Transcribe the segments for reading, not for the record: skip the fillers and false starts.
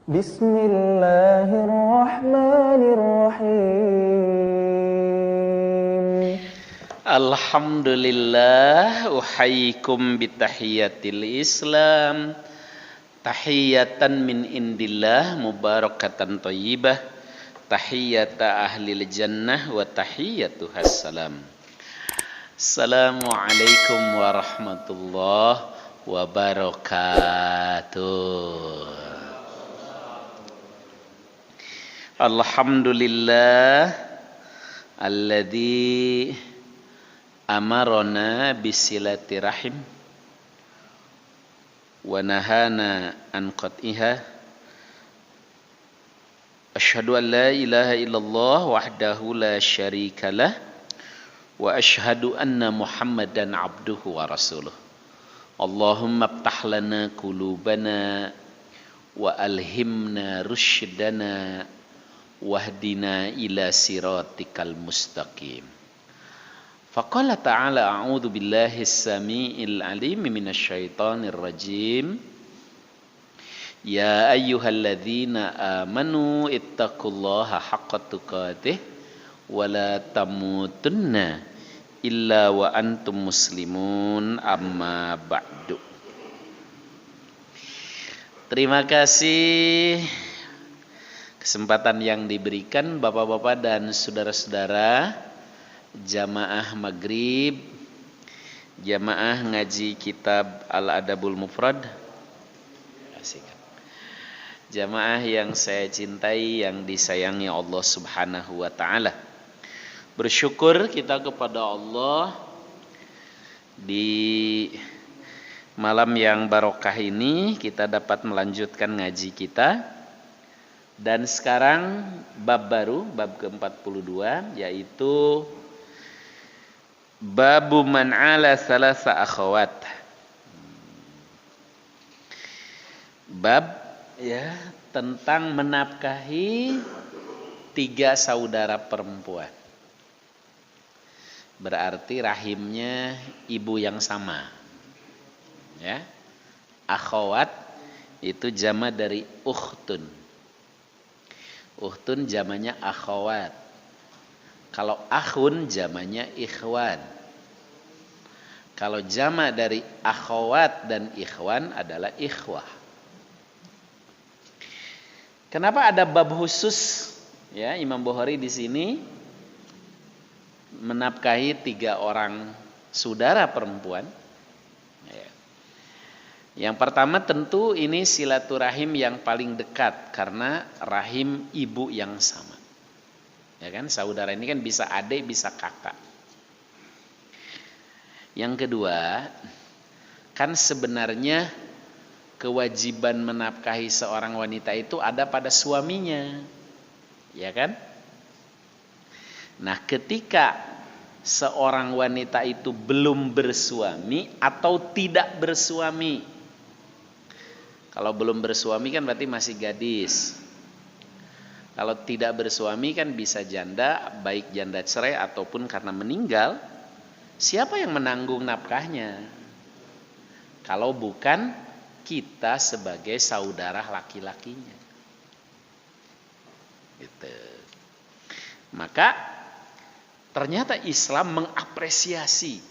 Bismillahirrahmanirrahim. Alhamdulillah, uhayyikum bitahiyatil Islam, tahiyatan min indillah mubarakatan thayyibah, tahiyata ahlil jannah wa tahiyatuhas salam. Assalamualaikum warahmatullahi wabarakatuh. Alhamdulillah alladzi amarona bisilati rahim wa nahana an qat'iha. Asyhadu an la ilaha illallah wahdahu la syarikalah wa asyhadu anna Muhammadan abduhu wa rasuluh. Allahumma iftah lana qulubana wa alhimna rusydana wahdina ila siratikal mustaqim. Faqala ta'ala a'udzu billahi as-sami'il 'alim minasyaitonir rajim. Ya ayyuhalladzina amanu ittaqullaha haqqa tuqatih wa la tamutunna illa wa antum muslimun, amma ba'du. Terima kasih kesempatan yang diberikan Bapak-bapak dan saudara-saudara jamaah maghrib, jamaah ngaji kitab Al-Adabul Mufrad, jamaah yang saya cintai, yang disayangi Allah Subhanahu wa ta'ala. Bersyukur kita kepada Allah di malam yang barokah ini kita dapat melanjutkan ngaji kita. Dan sekarang bab baru, bab ke-42, yaitu babu man ala salasa akhawat. Bab ya tentang menafkahi 3 saudara perempuan. Berarti rahimnya ibu yang sama. Ya. Akhawat itu jama dari ukhtun. Ukhtun jamanya akhawat. Kalau akhun jamanya ikhwan. Kalau jama dari akhawat dan ikhwan adalah ikhwah. Kenapa ada bab khusus ya Imam Bukhari di sini menafkahi 3 orang saudara perempuan? Yang pertama tentu ini silaturahim yang paling dekat karena rahim ibu yang sama. Ya kan, saudara ini kan bisa adik, bisa kakak. Yang kedua, kan sebenarnya kewajiban menafkahi seorang wanita itu ada pada suaminya. Ya kan? Nah, ketika seorang wanita itu belum bersuami atau tidak bersuami. Kalau belum bersuami kan berarti masih gadis. Kalau tidak bersuami kan bisa janda, baik janda cerai ataupun karena meninggal. Siapa yang menanggung nafkahnya? Kalau bukan kita sebagai saudara laki-lakinya. Gitu. Maka ternyata Islam mengapresiasi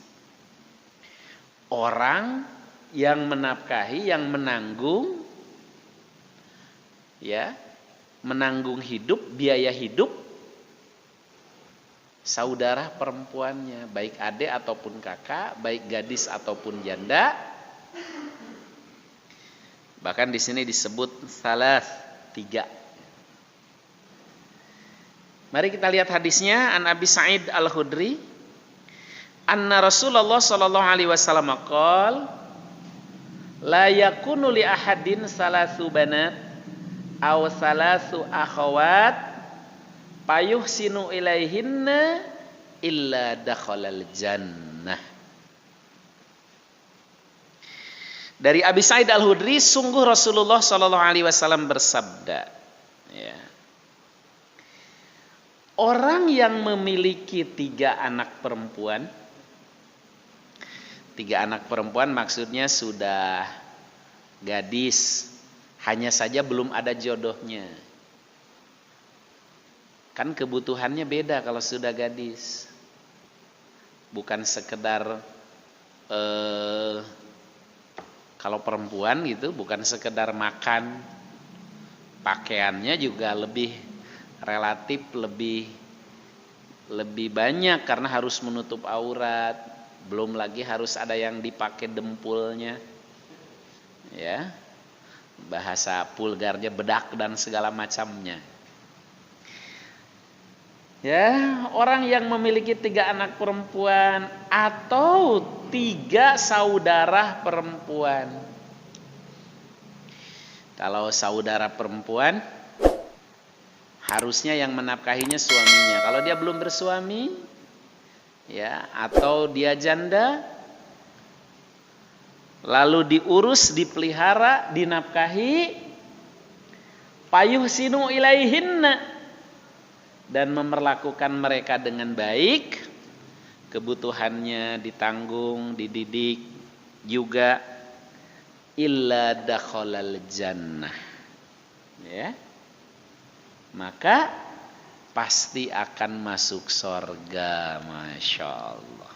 orang yang menafkahi, yang menanggung ya, menanggung hidup, biaya hidup saudara perempuannya, baik adik ataupun kakak, baik gadis ataupun janda. Bahkan di sini disebut salas 3. Mari kita lihat hadisnya. An Abi Sa'id Al-Khudri anna Rasulullah sallallahu alaihi wasallam qala la yakunu li ahadin salasu banat aw salasu akhawat payuhsinu ilaihinna illa dakhalal jannah. Dari Abi Sa'id Al-Khudri, sungguh Rasulullah sallallahu alaihi wasallam bersabda, ya. Orang yang memiliki 3 anak perempuan, 3 anak perempuan maksudnya sudah gadis hanya saja belum ada jodohnya. Kan kebutuhannya beda kalau sudah gadis. Bukan sekedar kalau perempuan gitu bukan sekedar makan, pakaiannya juga lebih relatif lebih banyak karena harus menutup aurat, belum lagi harus ada yang dipakai dempulnya, ya, bahasa vulgarnya bedak dan segala macamnya. Ya, orang yang memiliki 3 anak perempuan atau 3 saudara perempuan. Kalau saudara perempuan harusnya yang menafkahinya suaminya. Kalau dia belum bersuami, ya, atau dia janda, lalu diurus, dipelihara, dinafkahi, payuhsinu ilaihinna, dan memperlakukan mereka dengan baik, kebutuhannya ditanggung, dididik juga, illa dakhalal jannah, ya, maka pasti akan masuk surga. Masya Allah.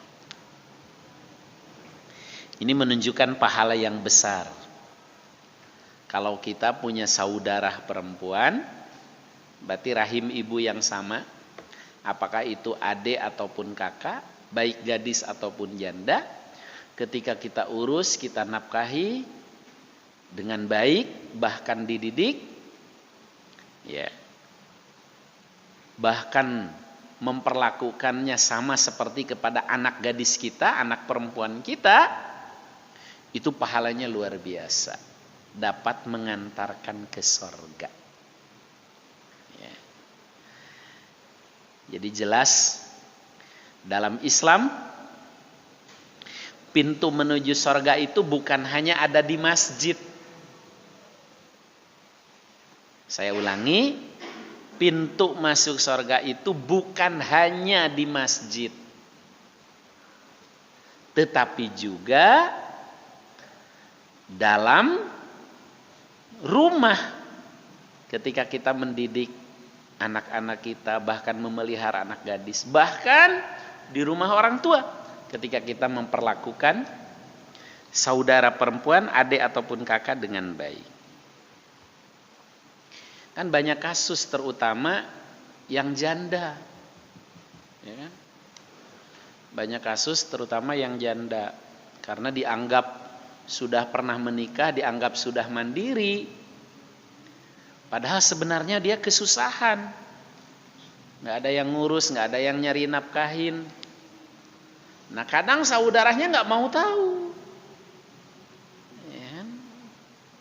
Ini menunjukkan pahala yang besar. Kalau kita punya saudara perempuan, berarti rahim ibu yang sama, apakah itu adik ataupun kakak, baik gadis ataupun janda, ketika kita urus, kita nafkahi dengan baik, bahkan dididik, ya, bahkan memperlakukannya sama seperti kepada anak gadis kita, anak perempuan kita, itu pahalanya luar biasa, dapat mengantarkan ke surga. Jadi jelas dalam Islam pintu menuju surga itu bukan hanya ada di masjid. Saya ulangi, pintu masuk surga itu bukan hanya di masjid, tetapi juga dalam rumah ketika kita mendidik anak-anak kita, bahkan memelihara anak gadis, bahkan di rumah orang tua ketika kita memperlakukan saudara perempuan, adik ataupun kakak dengan baik. Kan banyak kasus terutama yang janda, ya kan? Banyak kasus terutama yang janda karena dianggap sudah pernah menikah, dianggap sudah mandiri. Padahal sebenarnya dia kesusahan, nggak ada yang ngurus, nggak ada yang nyari nafkahin. Nah kadang saudaranya nggak mau tahu, ya,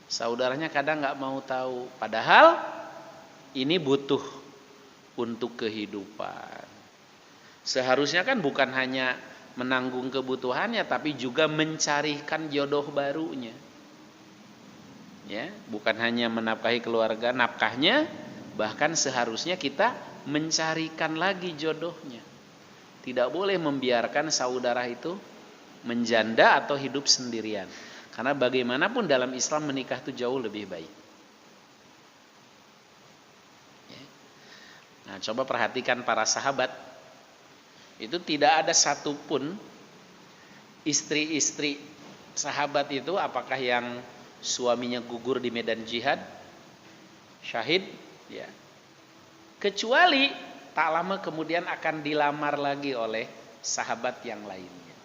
saudaranya kadang nggak mau tahu. Padahal ini butuh untuk kehidupan. Seharusnya kan bukan hanya menanggung kebutuhannya, tapi juga mencarikan jodoh barunya. Ya, bukan hanya menafkahi keluarga, nafkahnya, bahkan seharusnya kita mencarikan lagi jodohnya. Tidak boleh membiarkan saudara itu menjanda atau hidup sendirian. Karena bagaimanapun dalam Islam menikah itu jauh lebih baik. Ya. Nah, coba perhatikan para sahabat. Itu tidak ada satupun istri-istri sahabat itu, apakah yang suaminya gugur di medan jihad, syahid, ya, kecuali tak lama kemudian akan dilamar lagi oleh sahabat yang lainnya.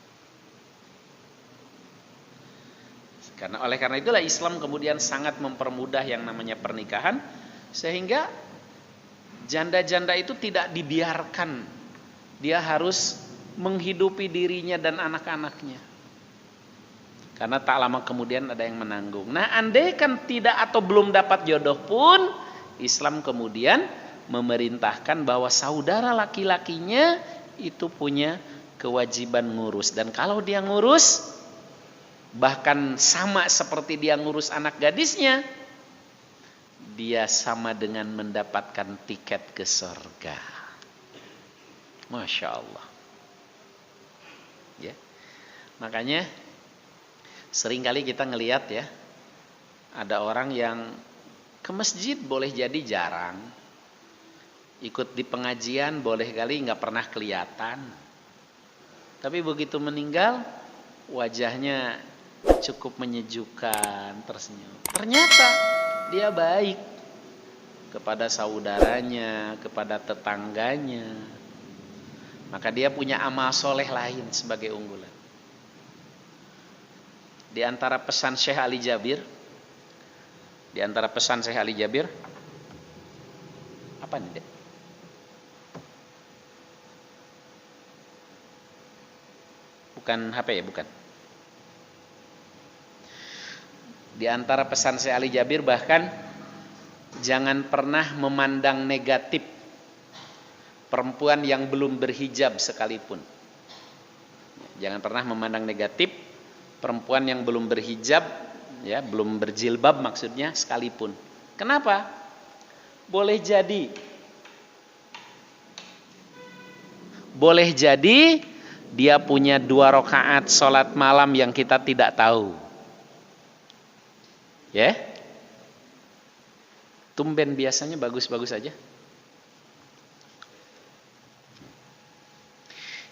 Oleh karena itulah Islam kemudian sangat mempermudah yang namanya pernikahan, sehingga janda-janda itu tidak dibiarkan, dia harus menghidupi dirinya dan anak-anaknya. Karena tak lama kemudian ada yang menanggung. Nah, andai kan tidak atau belum dapat jodoh pun, Islam kemudian memerintahkan bahwa saudara laki-lakinya itu punya kewajiban ngurus. Dan kalau dia ngurus, bahkan sama seperti dia ngurus anak gadisnya, dia sama dengan mendapatkan tiket ke surga. Masya Allah. Ya, makanya seringkali kita ngelihat ya, ada orang yang Ke masjid boleh jadi jarang. Ikut di pengajian boleh kali nggak pernah kelihatan. Tapi begitu meninggal, wajahnya cukup menyejukkan, tersenyum. Ternyata dia baik kepada saudaranya, kepada tetangganya. Maka dia punya amal soleh lain sebagai unggulan. Di antara pesan Syekh Ali Jabir, apa nih, Dek? Bukan HP ya, bukan. Di antara pesan Syekh Ali Jabir bahkan jangan pernah memandang negatif perempuan yang belum berhijab sekalipun. Jangan pernah memandang negatif perempuan yang belum berhijab, ya, belum berjilbab maksudnya sekalipun. Kenapa? Boleh jadi dia punya 2 rakaat sholat malam yang kita tidak tahu. Ya? Tumben biasanya bagus-bagus aja.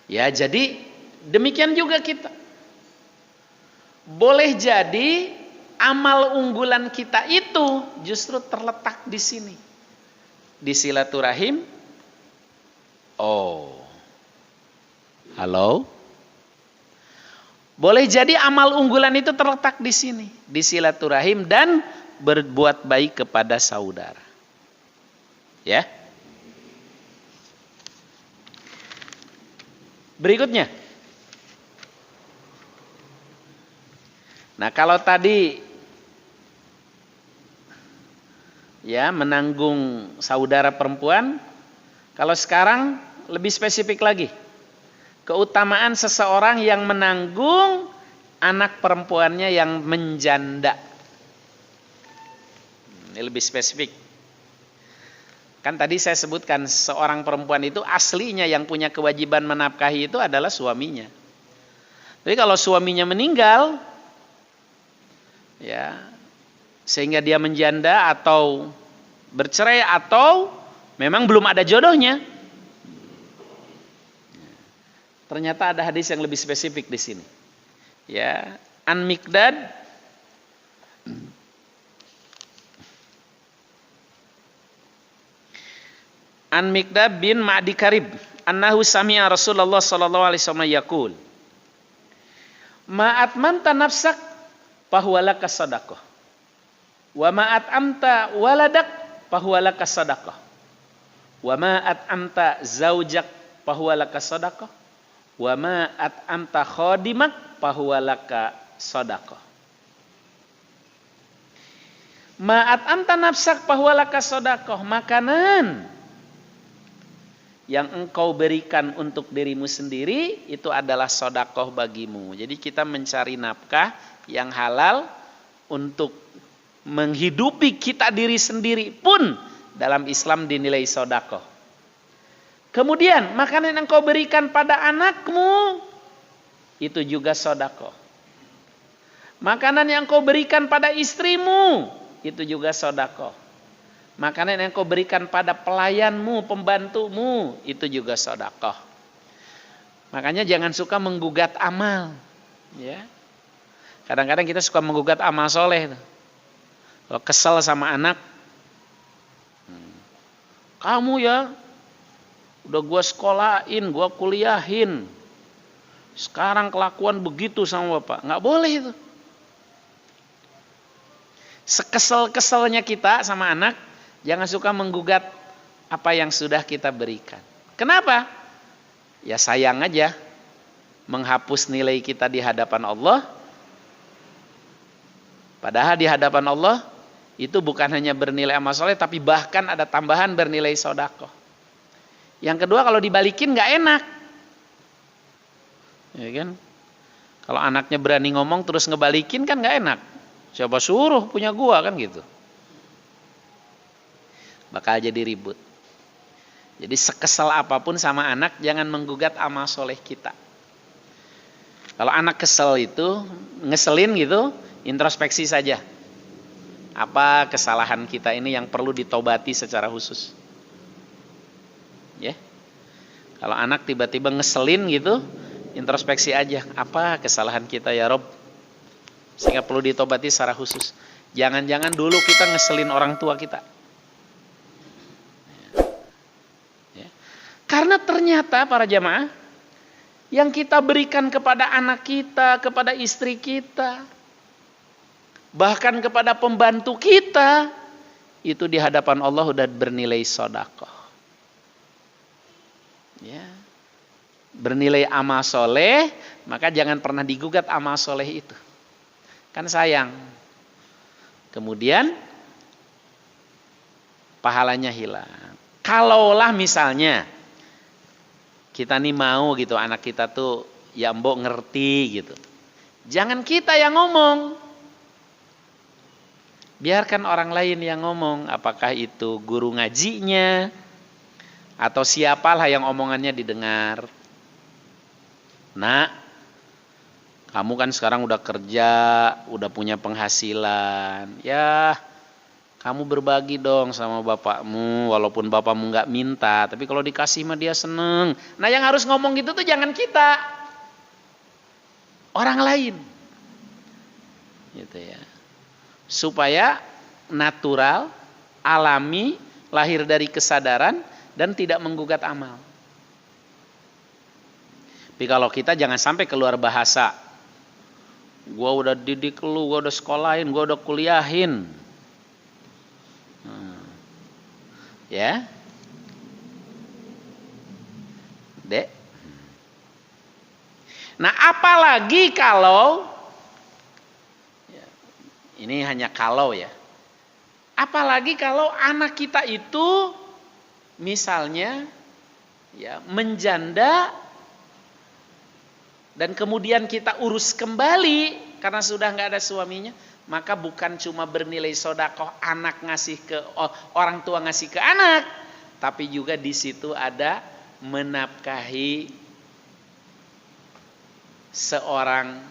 Ya, jadi demikian juga kita. Boleh jadi amal unggulan kita itu justru terletak di sini. Di silaturahim. Oh. Halo? Boleh jadi amal unggulan itu terletak di sini, di silaturahim dan berbuat baik kepada saudara. Ya. Berikutnya. Nah, kalau tadi ya menanggung saudara perempuan, kalau sekarang lebih spesifik lagi. Keutamaan seseorang yang menanggung anak perempuannya yang menjanda. Ini lebih spesifik. Kan tadi saya sebutkan seorang perempuan itu aslinya yang punya kewajiban menafkahi itu adalah suaminya. Tapi kalau suaminya meninggal, ya, sehingga dia menjanda atau bercerai atau memang belum ada jodohnya. Ternyata ada hadis yang lebih spesifik di sini. Ya, An-Miqdad bin Ma'di Karib annahu sami'a Rasulullah sallallahu alaihi wasallam yaqul ma'at manta nafsak fahuwalaka sadaqah wa ma'at amta waladak fahuwalaka sadaqah wa ma'at amta zaujak fahuwalaka sadaqah wa ma'at amta khadimak fahuwalaka sadaqah. Ma'at amta nafsak fahuwalaka sadaqah, makanan yang engkau berikan untuk dirimu sendiri itu adalah sedekah bagimu. Jadi kita mencari nafkah yang halal untuk menghidupi kita diri sendiri pun dalam Islam dinilai sedekah. Kemudian makanan yang engkau berikan pada anakmu itu juga sedekah. Makanan yang engkau berikan pada istrimu itu juga sedekah. Makanan yang kau berikan pada pelayanmu, pembantumu, itu juga sedekah. Makanya jangan suka menggugat amal. Ya. Kadang-kadang kita suka menggugat amal soleh. Kalau kesel sama anak, kamu ya, udah gua sekolahin, gua kuliahin, sekarang kelakuan begitu sama bapak. Nggak boleh itu. Sekesel-keselnya kita sama anak, jangan suka menggugat apa yang sudah kita berikan. Kenapa? Ya sayang aja menghapus nilai kita di hadapan Allah. Padahal di hadapan Allah itu bukan hanya bernilai amal soleh, tapi bahkan ada tambahan bernilai sedekah. Yang kedua, kalau dibalikin nggak enak, ya kan? Kalau anaknya berani ngomong terus ngebalikin kan nggak enak. Coba suruh punya gua kan gitu. Bakal jadi ribut. Jadi sekesal apapun sama anak, jangan menggugat amal soleh kita. Kalau anak kesel itu, ngeselin gitu, introspeksi saja. Apa kesalahan kita ini yang perlu ditobati secara khusus? Ya. Kalau anak tiba-tiba ngeselin gitu, introspeksi aja, apa kesalahan kita ya Rob? Sehingga perlu ditobati secara khusus. Jangan-jangan dulu kita ngeselin orang tua kita. Ya. Karena ternyata para jamaah, yang kita berikan kepada anak kita, kepada istri kita, bahkan kepada pembantu kita, itu di hadapan Allah udah bernilai sedekah. Ya. Bernilai amal soleh, maka jangan pernah digugat amal soleh itu. Kan sayang. Kemudian pahalanya hilang. Kalaulah misalnya kita nih mau gitu anak kita tuh ya mbok ngerti gitu. Jangan kita yang ngomong. Biarkan orang lain yang ngomong, apakah itu guru ngajinya atau siapalah yang omongannya didengar. Nah, kamu kan sekarang udah kerja, udah punya penghasilan. Ya, kamu berbagi dong sama bapakmu, walaupun bapakmu nggak minta, tapi kalau dikasih mah dia seneng. Nah, yang harus ngomong gitu tuh jangan kita, orang lain. Gitu ya. Supaya natural, alami, lahir dari kesadaran dan tidak menggugat amal. Tapi kalau kita jangan sampai keluar bahasa, gua udah didik lu, gua udah sekolahin, gua udah kuliahin. Ya. Dek. Nah, apalagi kalau ini hanya kalau ya. Apalagi kalau anak kita itu misalnya ya menjanda dan kemudian kita urus kembali karena sudah nggak ada suaminya, maka bukan cuma bernilai sedekah anak ngasih ke orang tua ngasih ke anak, tapi juga di situ ada menafkahi seorang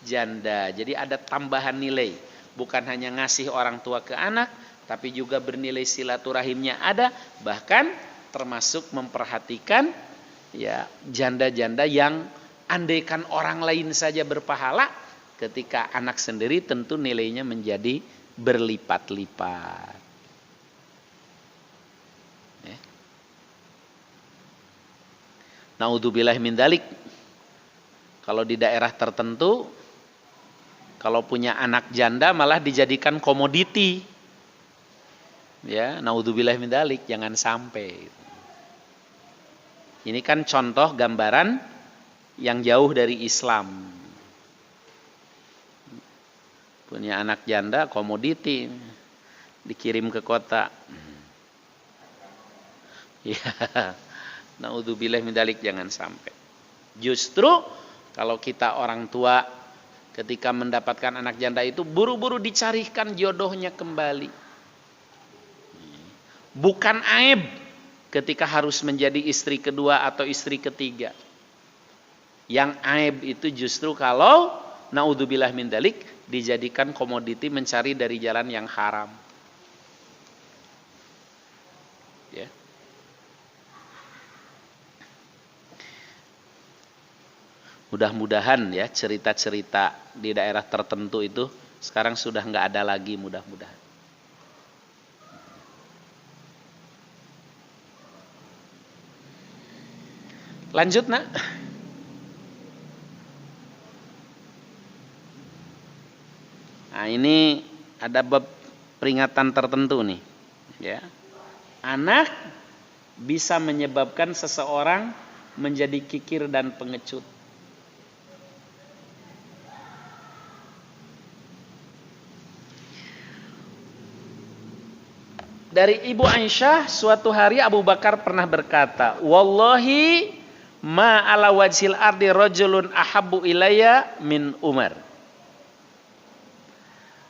janda. Jadi ada tambahan nilai. Bukan hanya ngasih orang tua ke anak, tapi juga bernilai silaturahimnya ada, bahkan termasuk memperhatikan ya janda-janda yang andaikan orang lain saja berpahala, ketika anak sendiri tentu nilainya menjadi berlipat-lipat. Ya. Naudzubillah min dzalik. Kalau di daerah tertentu, kalau punya anak janda malah dijadikan komoditi. Ya, naudzubillah min dzalik, jangan sampai. Ini kan contoh gambaran yang jauh dari Islam. Punya anak janda komoditi, dikirim ke kota. Ya, naudzubillah min dzalik, jangan sampai. Justru kalau kita orang tua ketika mendapatkan anak janda itu buru-buru dicarikan jodohnya kembali. Bukan aib ketika harus menjadi istri kedua atau istri ketiga. Yang aib itu justru kalau naudzubillah min dzalik dijadikan komoditi mencari dari jalan yang haram. Ya. Mudah-mudahan ya cerita-cerita di daerah tertentu itu sekarang sudah nggak ada lagi, mudah-mudahan. Lanjut nak. Nah ini ada bab peringatan tertentu nih. Ya. Anak bisa menyebabkan seseorang menjadi kikir dan pengecut. Dari Ibu Aisyah, suatu hari Abu Bakar pernah berkata, "Wallahi ma ala wajhil ardi rajulun ahabbu ilayya min Umar."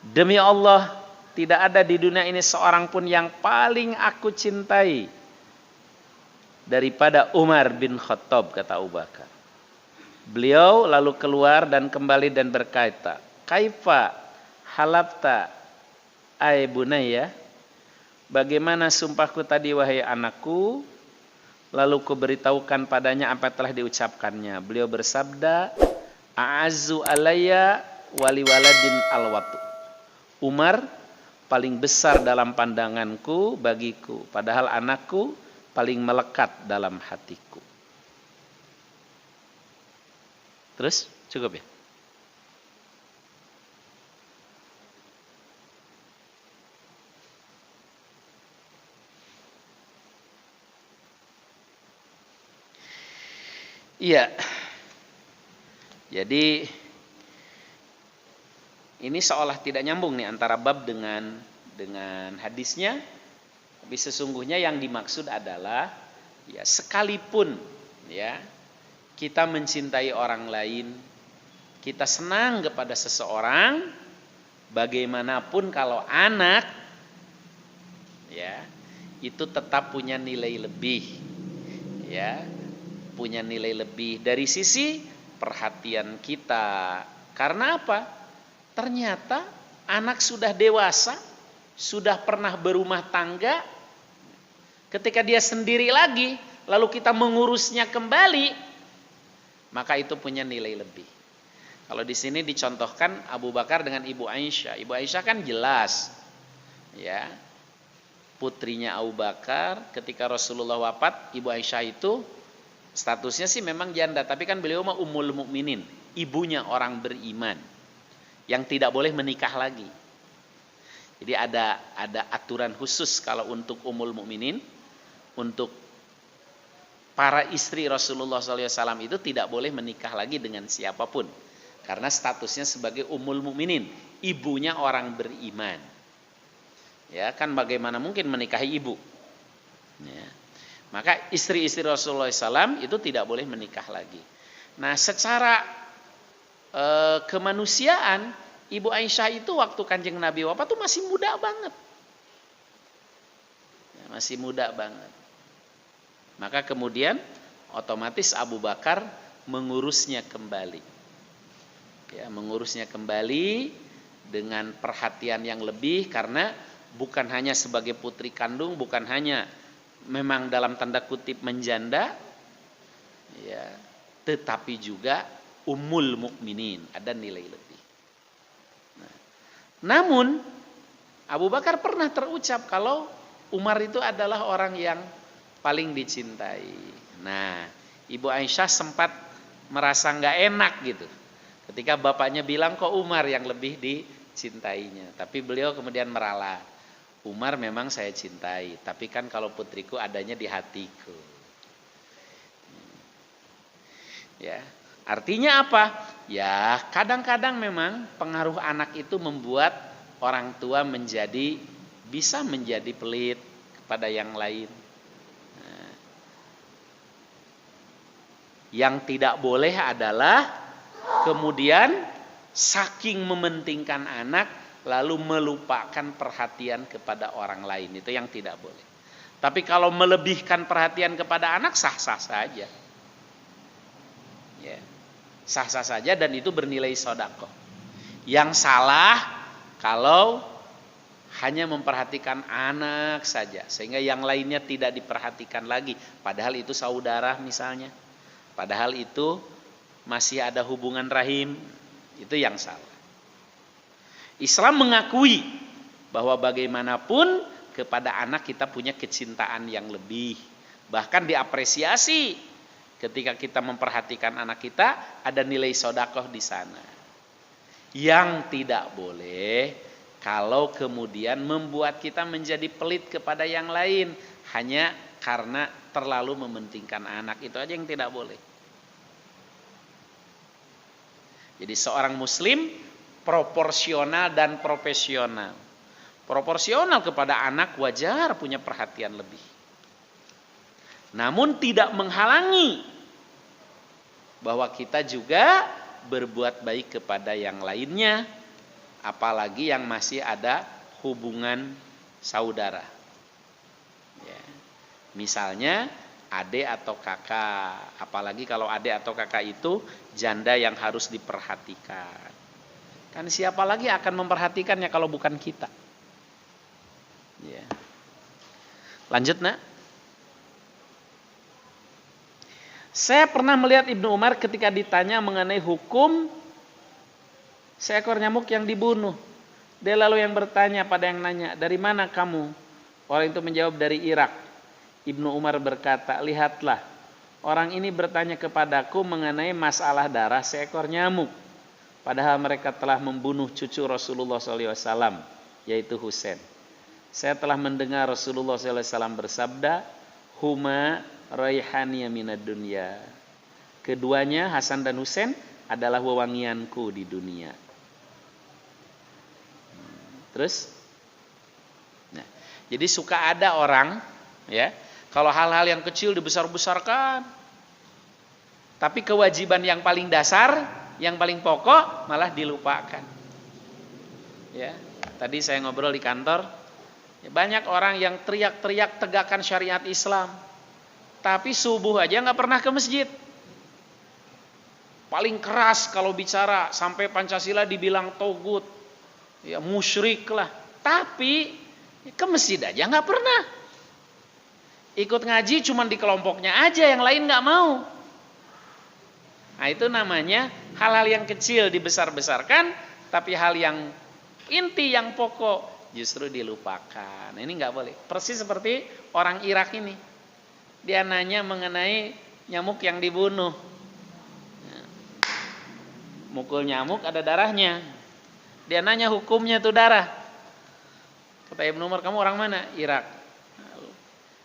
Demi Allah, tidak ada di dunia ini seorang pun yang paling aku cintai daripada Umar bin Khattab, kata Abu Bakar. Beliau lalu keluar dan kembali dan berkata, "Kaifa halafta Ai bunayya, bagaimana sumpahku tadi wahai anakku, lalu kuberitahukan padanya apa telah diucapkannya. Beliau bersabda, a'azzu alayya wali waladin alwatu. Umar paling besar dalam pandanganku bagiku, padahal anakku paling melekat dalam hatiku. Terus cukup ya? Iya. Jadi ini seolah tidak nyambung nih antara bab dengan hadisnya. Tapi sesungguhnya yang dimaksud adalah ya sekalipun ya kita mencintai orang lain, kita senang kepada seseorang, bagaimanapun kalau anak ya itu tetap punya nilai lebih. Ya, punya nilai lebih dari sisi perhatian kita. Karena apa? Ternyata anak sudah dewasa, sudah pernah berumah tangga. Ketika dia sendiri lagi, lalu kita mengurusnya kembali, maka itu punya nilai lebih. Kalau di sini dicontohkan Abu Bakar dengan Ibu Aisyah. Ibu Aisyah kan jelas, ya, putrinya Abu Bakar. Ketika Rasulullah wafat, Ibu Aisyah itu statusnya sih memang janda, tapi kan beliau mah ummul mukminin, ibunya orang beriman yang tidak boleh menikah lagi. Jadi ada aturan khusus kalau untuk ummul mukminin, untuk para istri Rasulullah SAW itu tidak boleh menikah lagi dengan siapapun, karena statusnya sebagai ummul mukminin, ibunya orang beriman. Ya kan, bagaimana mungkin menikahi ibu? Ya. Maka istri-istri Rasulullah SAW itu tidak boleh menikah lagi. Nah, secara kemanusiaan, Ibu Aisyah itu waktu Kanjeng Nabi wafat itu masih muda banget. Ya, masih muda banget. Maka kemudian otomatis Abu Bakar mengurusnya kembali. Ya, mengurusnya kembali dengan perhatian yang lebih, karena bukan hanya sebagai putri kandung, bukan hanya memang dalam tanda kutip menjanda, ya, tetapi juga ummul mukminin, ada nilai lebih. Nah, namun Abu Bakar pernah terucap kalau Umar itu adalah orang yang paling dicintai. Nah, Ibu Aisyah sempat merasa nggak enak gitu, ketika bapaknya bilang kok Umar yang lebih dicintainya. Tapi beliau kemudian meralat, Umar memang saya cintai, tapi kan kalau putriku adanya di hatiku. Ya, artinya apa? Ya, kadang-kadang memang pengaruh anak itu membuat orang tua bisa menjadi pelit kepada yang lain. Nah, yang tidak boleh adalah kemudian saking mementingkan anak lalu melupakan perhatian kepada orang lain. Itu yang tidak boleh. Tapi kalau melebihkan perhatian kepada anak, sah-sah saja. Ya, sah-sah saja, dan itu bernilai sedekah. Yang salah kalau hanya memperhatikan anak saja, sehingga yang lainnya tidak diperhatikan lagi. Padahal itu saudara misalnya. Padahal itu masih ada hubungan rahim. Itu yang salah. Islam mengakui bahwa bagaimanapun kepada anak kita punya kecintaan yang lebih. Bahkan diapresiasi ketika kita memperhatikan anak kita, ada nilai sedekah di sana. Yang tidak boleh kalau kemudian membuat kita menjadi pelit kepada yang lain hanya karena terlalu mementingkan anak. Itu aja yang tidak boleh. Jadi seorang muslim proporsional dan profesional. Proporsional kepada anak wajar punya perhatian lebih. Namun tidak menghalangi bahwa kita juga berbuat baik kepada yang lainnya, apalagi yang masih ada hubungan saudara. Ya. Misalnya adik atau kakak, apalagi kalau adik atau kakak itu janda yang harus diperhatikan. Kan siapa lagi akan memperhatikannya kalau bukan kita? Ya. Lanjut nak. Saya pernah melihat Ibnu Umar ketika ditanya mengenai hukum seekor nyamuk yang dibunuh. Dia lalu yang bertanya pada yang nanya, dari mana kamu? Orang itu menjawab, dari Irak. Ibnu Umar berkata, lihatlah, orang ini bertanya kepadaku mengenai masalah darah seekor nyamuk. Padahal mereka telah membunuh cucu Rasulullah SAW, yaitu Husain. Saya telah mendengar Rasulullah SAW bersabda, huma raihaniyah minad dunya. Keduanya, Hasan dan Husain, adalah wewangianku di dunia. Terus, nah, jadi suka ada orang, ya, kalau hal-hal yang kecil dibesar-besarkan, tapi kewajiban yang paling dasar, yang paling pokok malah dilupakan. Ya, tadi saya ngobrol di kantor, ya, banyak orang yang teriak-teriak tegakkan syariat Islam, tapi subuh aja nggak pernah ke masjid. Paling keras kalau bicara, sampai Pancasila dibilang togut, ya musyrik lah. Tapi ke masjid aja nggak pernah. Ikut ngaji cuman di kelompoknya aja, yang lain nggak mau. Nah itu namanya hal-hal yang kecil dibesar-besarkan, tapi hal yang inti, yang pokok justru dilupakan. Nah, ini nggak boleh. Persis seperti orang Irak ini. Dia nanya mengenai nyamuk yang dibunuh. Mukul nyamuk ada darahnya. Dia nanya hukumnya tuh darah. Kata Ibnu Umar, kamu orang mana? Irak.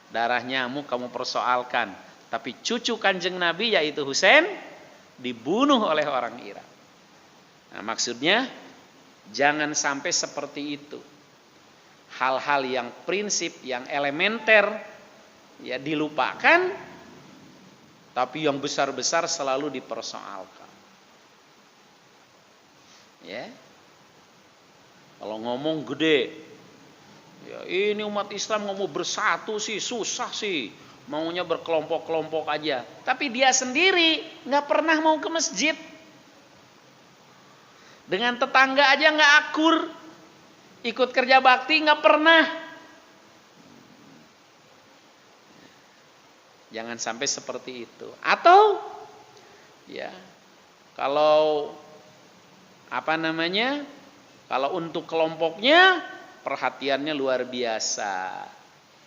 Darah nyamuk kamu persoalkan, tapi cucu kanjeng Nabi yaitu Husain dibunuh oleh orang Irak. Nah, maksudnya jangan sampai seperti itu. Hal-hal yang prinsip, yang elementer, ya dilupakan, tapi yang besar-besar selalu dipersoalkan. Ya, kalau ngomong gede, ya ini umat Islam ngomong bersatu sih susah sih, maunya berkelompok-kelompok aja. Tapi dia sendiri nggak pernah mau ke masjid, dengan tetangga aja nggak akur, ikut kerja bakti nggak pernah. Jangan sampai seperti itu. Atau, ya kalau kalau untuk kelompoknya perhatiannya luar biasa,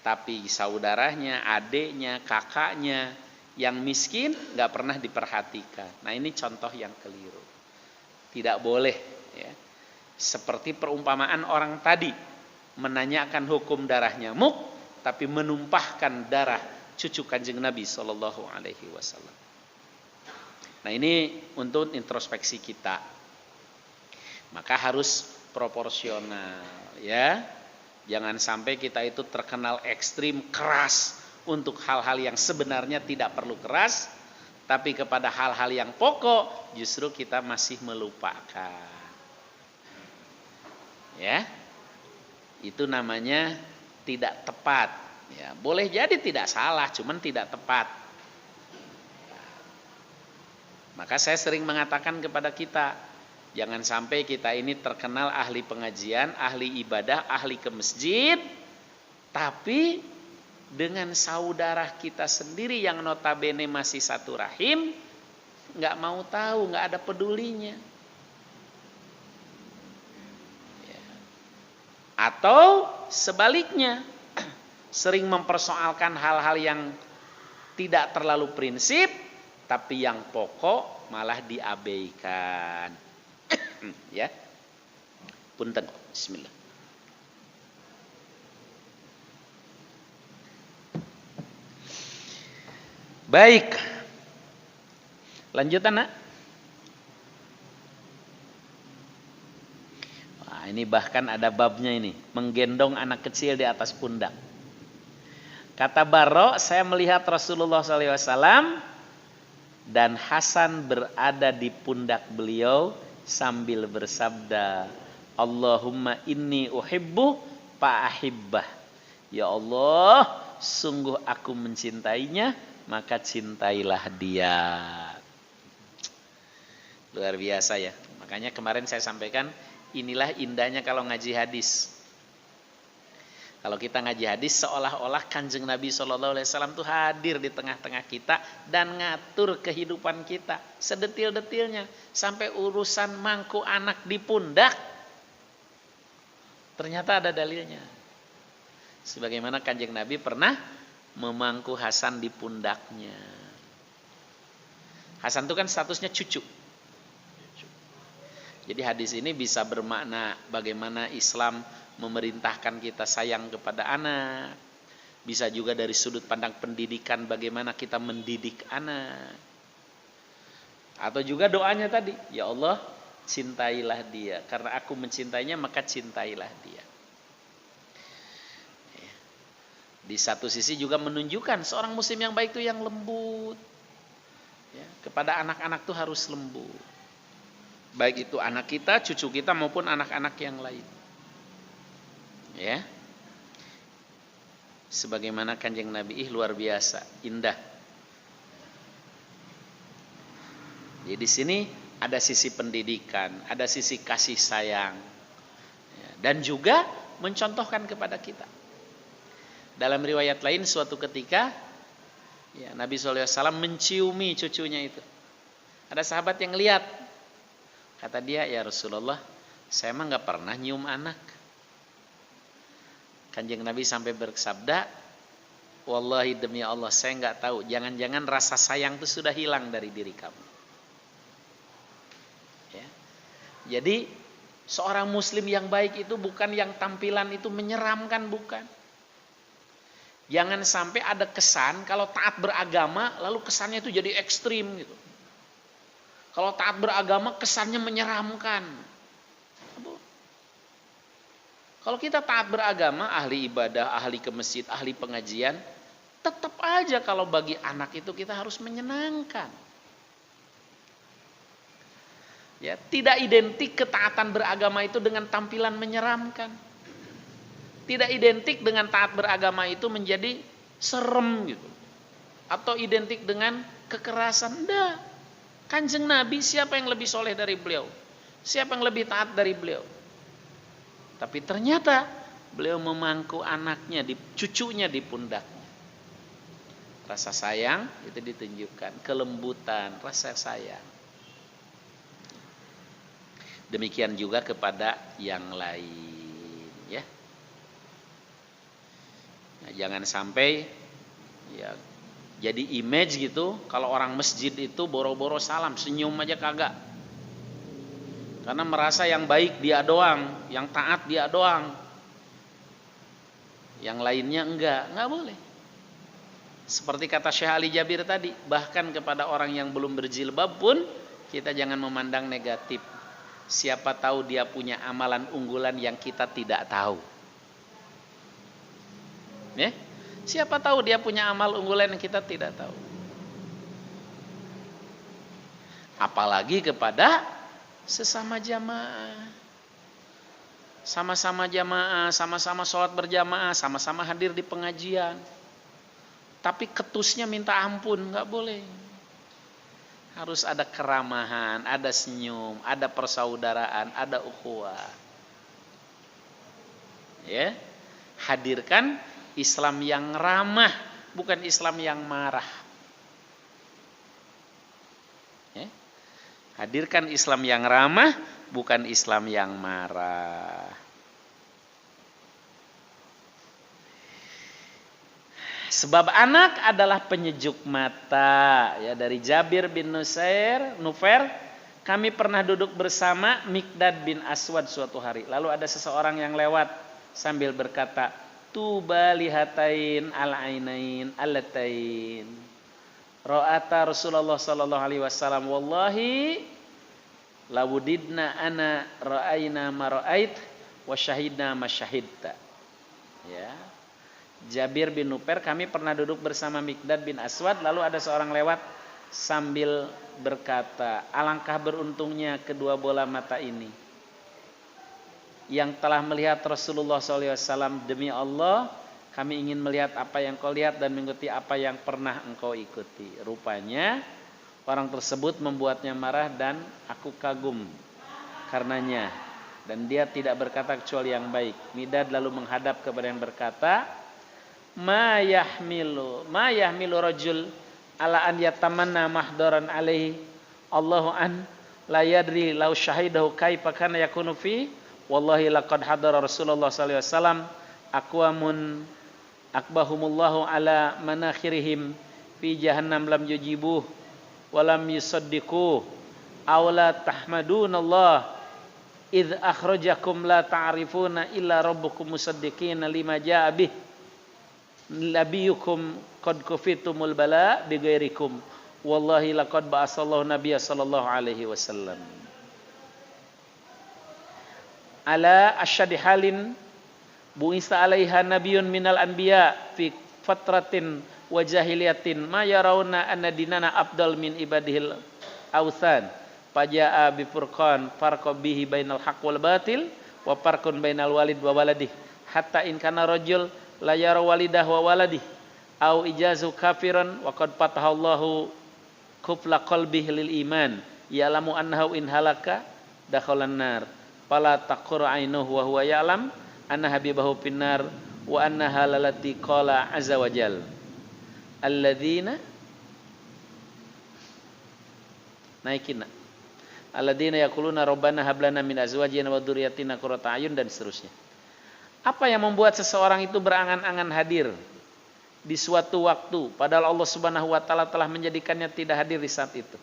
tapi saudaranya, adiknya, kakaknya yang miskin nggak pernah diperhatikan. Nah ini contoh yang keliru. Tidak boleh, ya. Seperti perumpamaan orang tadi menanyakan hukum darah nyamuk, tapi menumpahkan darah cucu kanjeng Nabi Shallallahu Alaihi Wasallam. Nah ini untuk introspeksi kita. Maka harus proporsional, ya. Jangan sampai kita itu terkenal ekstrim keras untuk hal-hal yang sebenarnya tidak perlu keras, tapi kepada hal-hal yang pokok justru kita masih melupakan. Ya. Itu namanya tidak tepat, ya. Boleh jadi tidak salah, cuman tidak tepat. Maka saya sering mengatakan kepada kita, jangan sampai kita ini terkenal ahli pengajian, ahli ibadah, ahli ke masjid, tapi dengan saudara kita sendiri yang notabene masih satu rahim, nggak mau tahu, nggak ada pedulinya. Ya. Atau sebaliknya, sering mempersoalkan hal-hal yang tidak terlalu prinsip, tapi yang pokok malah diabaikan. Ya, punten, bismillah. Baik, lanjutan nak. Wah, ini bahkan ada babnya ini, menggendong anak kecil di atas pundak. Kata Barro, saya melihat Rasulullah SAW dan Hasan berada di pundak beliau sambil bersabda, Allahumma inni uhibbu fa'ahibbah. Ya Allah, sungguh aku mencintainya, maka cintailah dia. Luar biasa ya. Makanya kemarin saya sampaikan, inilah indahnya kalau ngaji hadis. Kalau kita ngaji hadis seolah-olah Kanjeng Nabi SAW tuh hadir di tengah-tengah kita dan ngatur kehidupan kita sedetil-detilnya sampai urusan mangku anak di pundak. Ternyata ada dalilnya. Sebagaimana Kanjeng Nabi pernah memangku Hasan di pundaknya. Hasan itu kan statusnya cucu. Jadi hadis ini bisa bermakna bagaimana Islam memerintahkan kita sayang kepada anak. Bisa juga dari sudut pandang pendidikan bagaimana kita mendidik anak. Atau juga doanya tadi, ya Allah cintailah dia. Karena aku mencintainya maka cintailah dia. Di satu sisi juga menunjukkan seorang muslim yang baik itu yang lembut. Ya, kepada anak-anak itu harus lembut. Baik itu anak kita, cucu kita maupun anak-anak yang lain. Ya. Sebagaimana Kanjeng Nabi luar biasa, indah. Jadi di sini ada sisi pendidikan, ada sisi kasih sayang. Ya, dan juga mencontohkan kepada kita. Dalam riwayat lain suatu ketika ya, Nabi SAW menciumi cucunya itu. Ada sahabat yang lihat. Kata dia, ya Rasulullah, saya mah gak pernah nyium anak. Kanjeng Nabi sampai bersabda, wallahi demi Allah saya gak tahu. Jangan-jangan rasa sayang itu sudah hilang dari diri kamu. Ya. Jadi seorang muslim yang baik itu bukan yang tampilan itu menyeramkan, bukan. Jangan sampai ada kesan kalau taat beragama lalu kesannya itu jadi ekstrim gitu. Kalau taat beragama kesannya menyeramkan. Kalau kita taat beragama, ahli ibadah, ahli ke masjid, ahli pengajian, tetap aja kalau bagi anak itu kita harus menyenangkan. Ya, tidak identik ketaatan beragama itu dengan tampilan menyeramkan. Tidak identik dengan taat beragama itu menjadi serem gitu. Atau identik dengan kekerasan. Enggak. Kanjeng Nabi siapa yang lebih soleh dari beliau? Siapa yang lebih taat dari beliau? Tapi ternyata beliau memangku anaknya, cucunya di pundaknya. Rasa sayang itu ditunjukkan. Kelembutan, rasa sayang. Demikian juga kepada yang lain. Ya. Nah, jangan sampai ya jadi image gitu kalau orang masjid itu boro-boro salam, senyum aja kagak. Karena merasa yang baik dia doang, yang taat dia doang. Yang lainnya enggak boleh. Seperti kata Syekh Ali Jabir tadi, bahkan kepada orang yang belum berjilbab pun kita jangan memandang negatif. Siapa tahu dia punya amalan unggulan yang kita tidak tahu. Ya? Siapa tahu dia punya amal unggulan yang kita tidak tahu. Apalagi kepada sesama jamaah. Sama-sama jamaah, sama-sama sholat berjamaah, sama-sama hadir di pengajian. Tapi ketusnya minta ampun, gak boleh. Harus ada keramahan, ada senyum, ada persaudaraan, ada ukhuwah. Ya, hadirkan Islam yang ramah, bukan Islam yang marah. Ya. Hadirkan Islam yang ramah, bukan Islam yang marah. Sebab anak adalah penyejuk mata. Ya, dari Jabir bin Nufair, kami pernah duduk bersama Miqdad bin Aswad suatu hari. Lalu ada seseorang yang lewat sambil berkata, tuba lihatain al-ainain allatain ra'ata Rasulullah sallallahu alaihi wasallam wallahi lawudidna ana ra'aina ma ra'ait wa syahidna ma syahidta. Ya. Jabir bin Nufair, kami pernah duduk bersama Miqdad bin Aswad, lalu ada seorang lewat sambil berkata, alangkah beruntungnya kedua bola mata ini yang telah melihat Rasulullah SAW. Demi Allah, kami ingin melihat apa yang kau lihat dan mengikuti apa yang pernah engkau ikuti. Rupanya orang tersebut membuatnya marah dan aku kagum karenanya. dan dia tidak berkata kecuali yang baik. Midad lalu menghadap kepada yang berkata, ma yahmilu rajul ala an yatamanna mahdaran alaihi Allahu an la yadri law syahidahu kaifa kana yakunu fi wallahi laqad hadara Rasulullah sallallahu alaihi wasallam aqwamun akbahumullahu ala manakhirihim fi jahannam lam yujibuh wa lam yusaddiquh aw la tahmadunallah idh akhrajakum la ta'rifuna illa rabbukum musaddiqina lima jaa bih nabiyukum qad kufitumul bala bighairikum wallahi laqad ba'asallahu nabiyya sallallahu alaihi wasallam ala asyadi halin bu'isa alaiha nabiyyun minal anbiya fi fatratin wa jahiliyatin ma yarawna anna dinana afdal min ibadihil awthan faja'a bi furqan farqa bihi bainal haqq wal batil wa farqun bainal walid wa waladih hatta in kana rajul la yara walidah wa waladih au ijazu kafiran wa qad fatahallahu kufla qalbihi lil iman ya'lamu annahu in halaka dakhalan nar fala taqur ainuhu wa huwa ya'lam anna habibahu finnar wa anna halalati qala azza wa jal alladzina naikina alladzina yaquluna rabbana hab lana min azwajina wa dzurriyyatina qurrata a'yun dan seterusnya. Apa yang membuat seseorang itu berangan-angan hadir di suatu waktu padahal Allah Subhanahu wa taala telah menjadikannya tidak hadir di saat itu.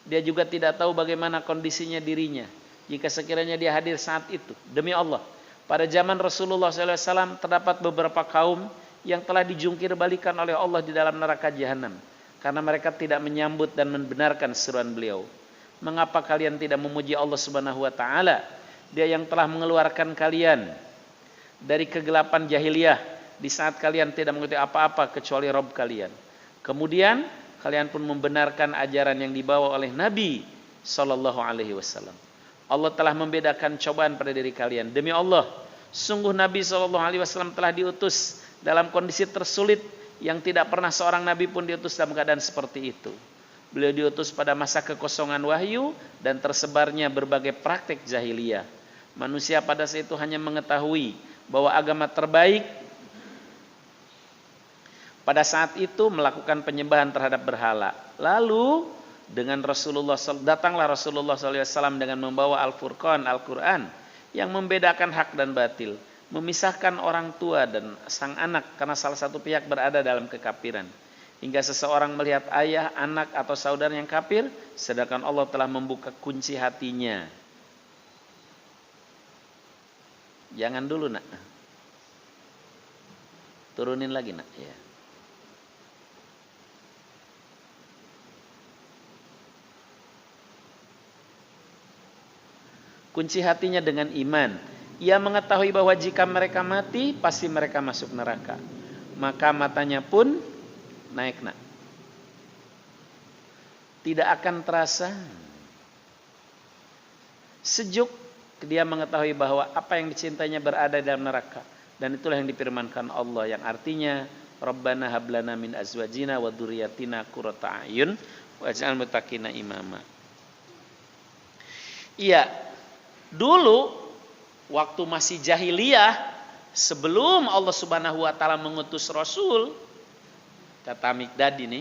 Dia juga tidak tahu bagaimana kondisinya dirinya jika sekiranya dia hadir saat itu. Demi Allah, pada zaman Rasulullah SAW terdapat beberapa kaum yang telah dijungkir balikan oleh Allah di dalam neraka jahanam karena mereka tidak menyambut dan membenarkan seruan beliau. Mengapa kalian tidak memuji Allah Subhanahu wa taala? Dia yang telah mengeluarkan kalian dari kegelapan jahiliyah di saat kalian tidak mengerti apa-apa kecuali Rabb kalian. Kemudian kalian pun membenarkan ajaran yang dibawa oleh Nabi sallallahu alaihi wasallam. Allah telah membedakan cobaan pada diri kalian. Demi Allah, sungguh Nabi sallallahu alaihi wasallam telah diutus dalam kondisi tersulit yang tidak pernah seorang nabi pun diutus dalam keadaan seperti itu. Beliau diutus pada masa kekosongan wahyu dan tersebarnya berbagai praktik jahiliyah. Manusia pada saat itu hanya mengetahui bahwa agama terbaik pada saat itu melakukan penyembahan terhadap berhala. Lalu dengan datanglah Rasulullah SAW dengan membawa Al-Furqan, Al-Quran yang membedakan hak dan batil, memisahkan orang tua dan sang anak karena salah satu pihak berada dalam kekafiran. Hingga seseorang melihat ayah, anak atau saudara yang kafir, sedangkan Allah telah membuka kunci hatinya. Jangan dulu nak. Turunin lagi nak. Ya. Kunci hatinya dengan iman. Ia mengetahui bahwa jika mereka mati, pasti mereka masuk neraka. Maka matanya pun naik nak. Tidak akan terasa sejuk. Dia mengetahui bahwa apa yang dicintainya berada dalam neraka. Dan itulah yang difirmankan Allah yang artinya Rabbana hablana min azwajina wa dzurriyyatina qurrata a'yun waj'al muttaqina imama. Iya, dulu waktu masih jahiliyah sebelum Allah Subhanahu wa taala mengutus Rasul, kata Mikdad ini,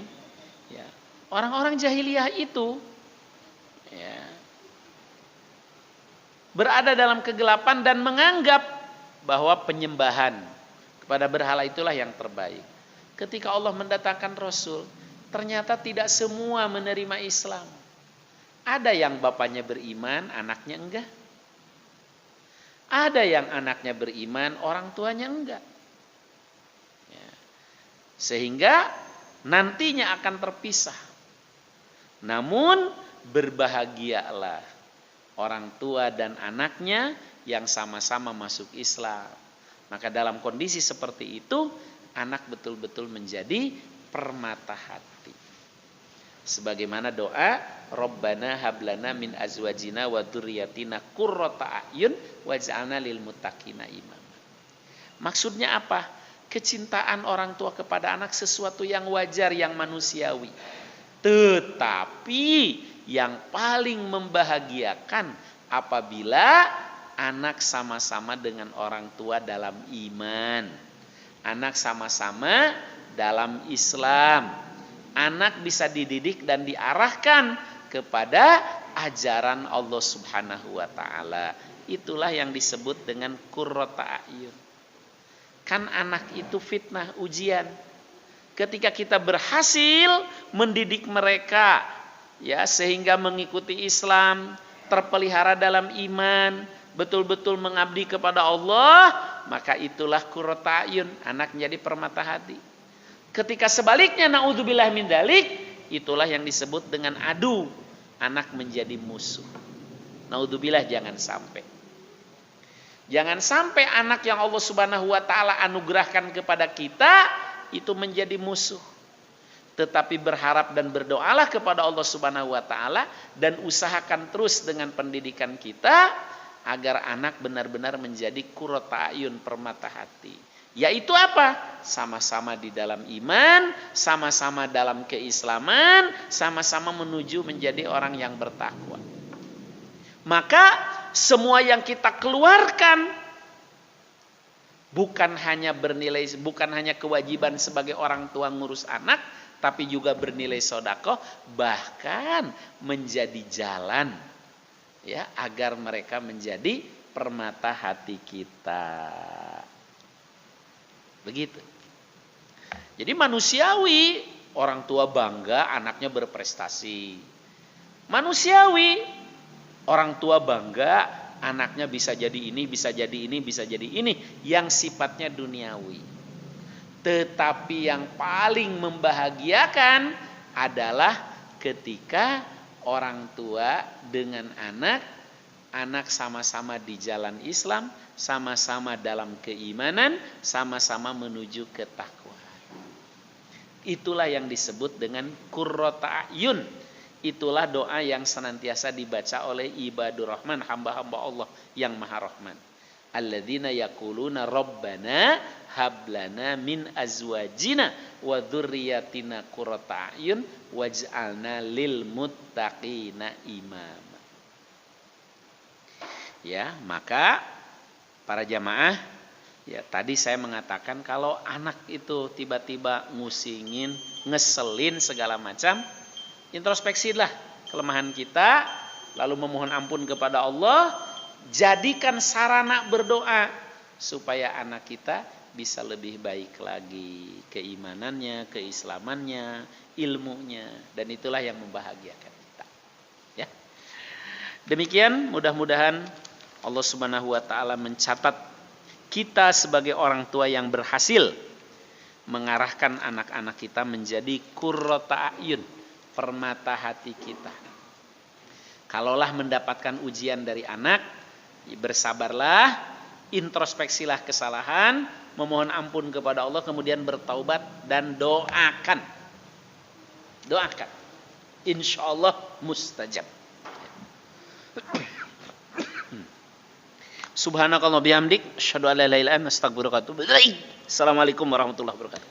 ya, orang-orang jahiliyah itu ya, berada dalam kegelapan dan menganggap bahwa penyembahan kepada berhala itulah yang terbaik. Ketika Allah mendatangkan Rasul, ternyata tidak semua menerima Islam. Ada yang bapaknya beriman, anaknya enggak. Ada yang anaknya beriman, orang tuanya enggak. Ya. Sehingga nantinya akan terpisah. Namun berbahagialah orang tua dan anaknya yang sama-sama masuk Islam. Maka dalam kondisi seperti itu, anak betul-betul menjadi permata hati. Sebagaimana doa, Rabbana hablana min azwajina wa dzurriyyatina qurrata a'yun waj'alna lil muttaqina imama. Maksudnya apa? Kecintaan orang tua kepada anak sesuatu yang wajar, yang manusiawi. Tetapi yang paling membahagiakan apabila anak sama-sama dengan orang tua dalam iman. Anak sama-sama dalam Islam. Anak bisa dididik dan diarahkan kepada ajaran Allah Subhanahu wa taala. Itulah yang disebut dengan qurrata a'yun. Kan anak itu fitnah, ujian. Ketika kita berhasil mendidik mereka ya sehingga mengikuti Islam, terpelihara dalam iman, betul-betul mengabdi kepada Allah, maka itulah qurrata a'yun, anak menjadi permata hati. Ketika sebaliknya naudzubillah min dzalik, itulah yang disebut dengan adu, anak menjadi musuh. Naudzubillah, jangan sampai. Jangan sampai anak yang Allah Subhanahu wa taala anugerahkan kepada kita itu menjadi musuh. Tetapi berharap dan berdoalah kepada Allah Subhanahu wa taala dan usahakan terus dengan pendidikan kita agar anak benar-benar menjadi qurrata a'yun, permata hati. Yaitu apa? Sama-sama di dalam iman, sama-sama dalam keislaman, sama-sama menuju menjadi orang yang bertakwa. Maka semua yang kita keluarkan bukan hanya bernilai, bukan hanya kewajiban sebagai orang tua ngurus anak, tapi juga bernilai sedekah, bahkan menjadi jalan ya agar mereka menjadi permata hati kita. Begitu. Jadi manusiawi orang tua bangga anaknya berprestasi. Manusiawi orang tua bangga anaknya bisa jadi ini, bisa jadi ini, bisa jadi ini, yang sifatnya duniawi. Tetapi yang paling membahagiakan adalah ketika orang tua dengan anak sama-sama di jalan Islam, sama-sama dalam keimanan, sama-sama menuju ketakwaan. Itulah yang disebut dengan qurrata a'yun. Itulah doa yang senantiasa dibaca oleh ibadur rahman, hamba-hamba Allah yang maha rahman. Alladzina yaquluna rabbana hablana min azwajina wa dzurriyyatina qurrata a'yun waj'alna lil muttaqina imama. Ya, maka para jamaah, ya tadi saya mengatakan kalau anak itu tiba-tiba ngusingin, ngeselin segala macam, introspeksilah kelemahan kita, lalu memohon ampun kepada Allah, jadikan sarana berdoa supaya anak kita bisa lebih baik lagi keimanannya, keislamannya, ilmunya, dan itulah yang membahagiakan kita. Ya. Demikian, mudah-mudahan Allah Subhanahu wa taala mencatat kita sebagai orang tua yang berhasil mengarahkan anak-anak kita menjadi qurrata a'yun, permata hati kita. Kalaulah mendapatkan ujian dari anak, bersabarlah, introspeksilah kesalahan, memohon ampun kepada Allah, kemudian bertaubat dan doakan. Doakan. Insyaallah mustajab. Subhanakallah bihamdik, asyhadu an la ilaha illa anta, astaghfiruka wa atubu ilaik. Assalamualaikum warahmatullahi wabarakatuh.